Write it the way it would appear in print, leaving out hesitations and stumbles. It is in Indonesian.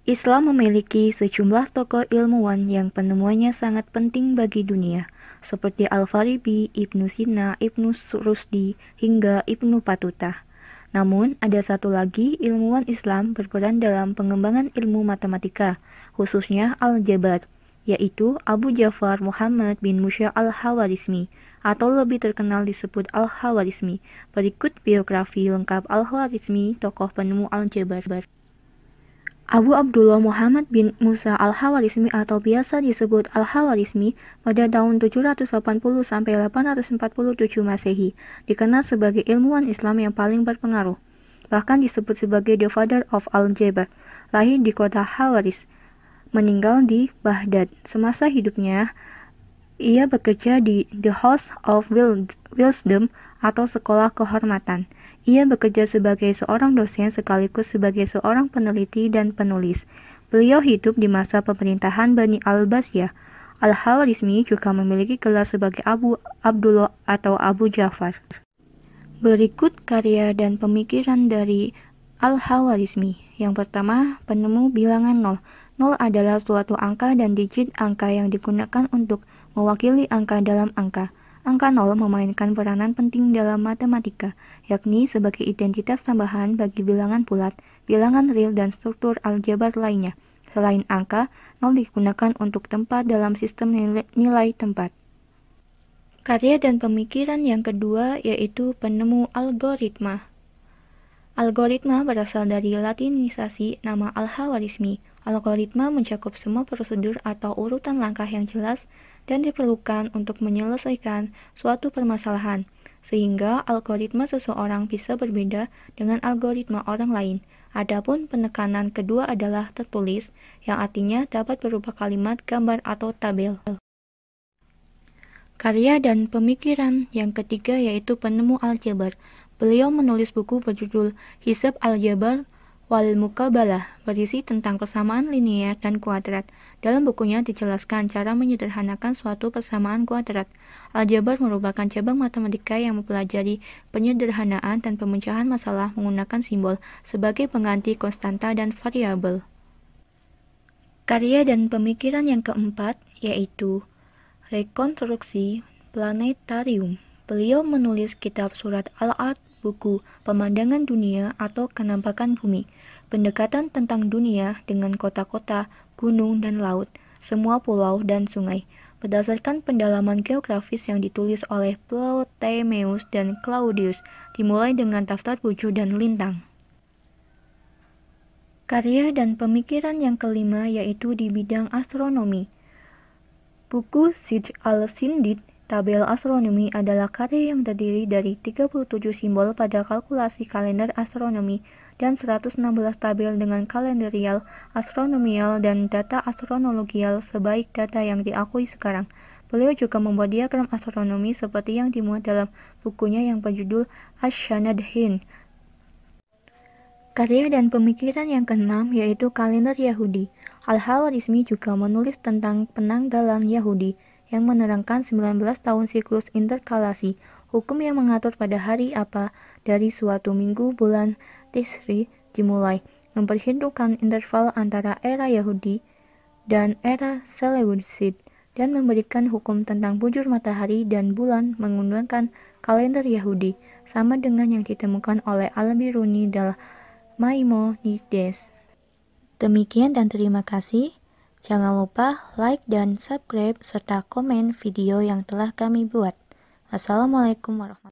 Islam memiliki sejumlah tokoh ilmuwan yang penemuannya sangat penting bagi dunia, seperti Al-Farabi, Ibnu Sina, Ibnu Rusdi, hingga Ibnu Battuta. Namun, ada satu lagi ilmuwan Islam berperan dalam pengembangan ilmu matematika, khususnya aljabar, yaitu Abu Ja'far Muhammad bin Musa al-Khawarizmi, atau lebih terkenal disebut Al-Khawarizmi. Berikut biografi lengkap Al-Khawarizmi, tokoh penemu aljabar. Abu Abdullah Muhammad bin Musa al-Khawarizmi atau biasa disebut Al-Khawarizmi pada tahun 780–847 Masehi dikenal sebagai ilmuwan Islam yang paling berpengaruh. Bahkan disebut sebagai the father of algebra. Lahir di kota Khawarizm, meninggal di Baghdad. Semasa hidupnya, ia bekerja di The House of Wisdom atau Sekolah Kehormatan. Ia bekerja sebagai seorang dosen sekaligus sebagai seorang peneliti dan penulis. Beliau hidup di masa pemerintahan Bani al-Abbasiyah. Al-Khawarizmi juga memiliki gelar sebagai Abu Abdullah atau Abu Ja'far. Berikut karya dan pemikiran dari Al-Khawarizmi. Yang pertama, penemu bilangan nol. Nol adalah suatu angka dan digit angka yang digunakan untuk mewakili angka dalam angka. Angka 0 memainkan peranan penting dalam matematika, yakni sebagai identitas tambahan bagi bilangan bulat, bilangan real, dan struktur aljabar lainnya. Selain angka, 0 digunakan untuk tempat dalam sistem nilai tempat. Karya dan pemikiran yang kedua yaitu penemu algoritma. Algoritma berasal dari latinisasi nama Al-Khawarizmi. Algoritma mencakup semua prosedur atau urutan langkah yang jelas dan diperlukan untuk menyelesaikan suatu permasalahan, sehingga algoritma seseorang bisa berbeda dengan algoritma orang lain. Adapun penekanan kedua adalah tertulis, yang artinya dapat berupa kalimat, gambar, atau tabel. Karya dan pemikiran yang ketiga yaitu penemu aljabar. Beliau menulis buku berjudul Hisab Aljabar wal Muqabalah, berisi tentang persamaan linier dan kuadrat. Dalam bukunya dijelaskan cara menyederhanakan suatu persamaan kuadrat. Aljabar merupakan cabang matematika yang mempelajari penyederhanaan dan pemecahan masalah menggunakan simbol sebagai pengganti konstanta dan variabel. Karya dan pemikiran yang keempat yaitu rekonstruksi planetarium. Beliau menulis kitab surat Al-Ard, buku Pemandangan Dunia atau Kenampakan Bumi, pendekatan tentang dunia dengan kota-kota, gunung dan laut, semua pulau dan sungai, berdasarkan pendalaman geografis yang ditulis oleh Ptolemeus dan Claudius, dimulai dengan daftar buju dan lintang. Karya dan pemikiran yang kelima yaitu di bidang astronomi. Buku Sij al-Sindid, Tabel Astronomi adalah karya yang terdiri dari 37 simbol pada kalkulasi kalender astronomi dan 116 tabel dengan kalenderial, astronomial, dan data astronologial sebaik data yang diakui sekarang. Beliau juga membuat diagram astronomi seperti yang dimuat dalam bukunya yang berjudul Ash-Shanadhin. Karya dan pemikiran yang keenam yaitu kalender Yahudi. Al-Khawarizmi juga menulis tentang penanggalan Yahudi yang menerangkan 19 tahun siklus interkalasi, hukum yang mengatur pada hari apa dari suatu minggu bulan Tishri dimulai, memperhitungkan interval antara era Yahudi dan era Seleucid, dan memberikan hukum tentang bujur matahari dan bulan menggunakan kalender Yahudi, sama dengan yang ditemukan oleh Al-Biruni dan Maimonides. Demikian dan terima kasih. Jangan lupa like dan subscribe serta komen video yang telah kami buat. Wassalamualaikum warahmatullahi wabarakatuh.